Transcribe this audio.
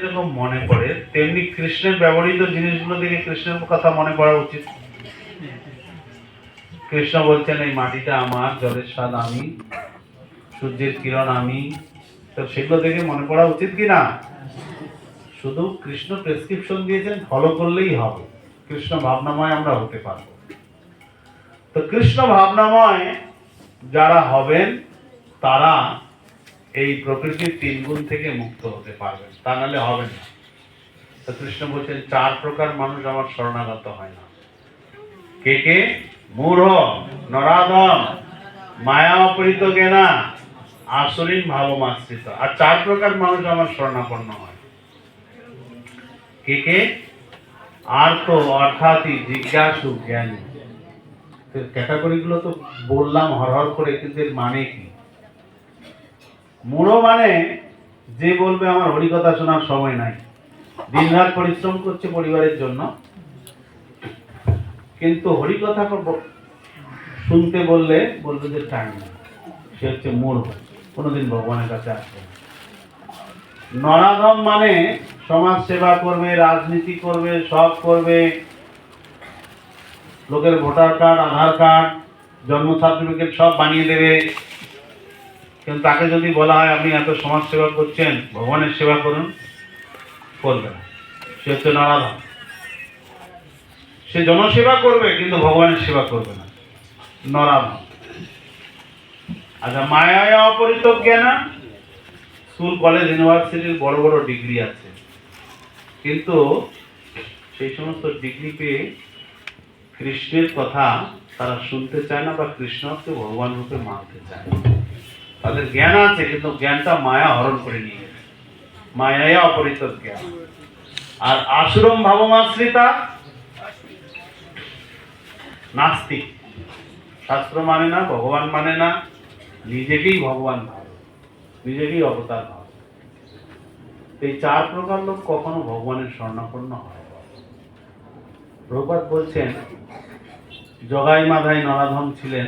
যেরকম মনে পড়ে তেমনি কৃষ্ণের ব্যবহৃত জিনিসগুলো দেখে কৃষ্ণের কথা মনে পড়া উচিত। কৃষ্ণ বলছেন এই মাটিটা আমার, জলের স্বাদ আমি, সূর্যের কিরণ আমি, তো সেগুলো দেখে মনে পড়া উচিত কি না? শুধু কৃষ্ণ প্রেসক্রিপশন দিয়েছেন, ফলো করলেই হবে, কৃষ্ণ ভাবনাময় আমরা হতে পারবো। তো কৃষ্ণ ভাবনাময় যারা হবেন তারা এই প্রকৃতির তিন গুণ থেকে মুক্ত হতে পারবেন, তা নাহলে হবেন না। তো কৃষ্ণ বলছেন চার প্রকার মানুষ আমার শরণাগত হয় না। কে কে? মূঢ়, নরাধম, মায়া অপহৃত জ্ঞানা, আসুরীন ভাবমাশ্রিত। আর চার প্রকার মানুষ আমার শরণাপন্ন হয়। কে কে? আর্ত অর্থাৎ জিজ্ঞাসু জ্ঞানী। ক্যাটাগরি গুলো তো বললাম হরহর করে, কিন্তু এর মানে কি? মূঢ় মানে যে বলবে আমার হরিকথা শোনার সময় নাই, দিনরাত পরিশ্রম করছে পরিবারের জন্য, কিন্তু হরিকথা শুনতে বললে বলবে যে টাইম না, সে হচ্ছে মূঢ়, কোনোদিন ভগবানের কাছে আসবে না। নরাধম মানে সমাজ সেবা করবে, রাজনীতি করবে, সব করবে, লোকের ভোটার কার্ড, আধার কার্ড, জন্ম সার্টিফিকেট সব বানিয়ে দেবে, কিন্তু তাকে যদি বলা হয় আপনি এত সমাজ সেবা করছেন, ভগবানের সেবা করুন, করবে না। সে হচ্ছে নরাধম। সে জনসেবা করবে কিন্তু ভগবানের সেবা করবে না, নরাধম। আচ্ছা, মায়ায় অপহৃত জ্ঞানা, স্কুল কলেজ ইউনিভার্সিটির বড় বড় ডিগ্রি আছে, কিন্তু সেই সমস্ত ডিগ্রি পেয়ে কৃষ্ণের কথা তারা শুনতে চায় না বা কৃষ্ণকে ভগবান রূপে মানতে চায় না। তাদের জ্ঞান আছে কিন্তু জ্ঞানটা মায়া হরণ করে নিয়ে গেছে, মায়ায় অপহৃত জ্ঞান। আর আসুরম ভাবমাশ্রিতা, নাস্তিক, শাস্ত্র মানে না, ভগবান মানে না, নিজেকেই ভগবান ভাবে, নিজেকেই অবতার ভাবে। এই চার প্রকার লোক কখনো ভগবানের শরণাপন্ন হয়। প্রভুপাদ বলছেন জগাই মাধাই নরাধম ছিলেন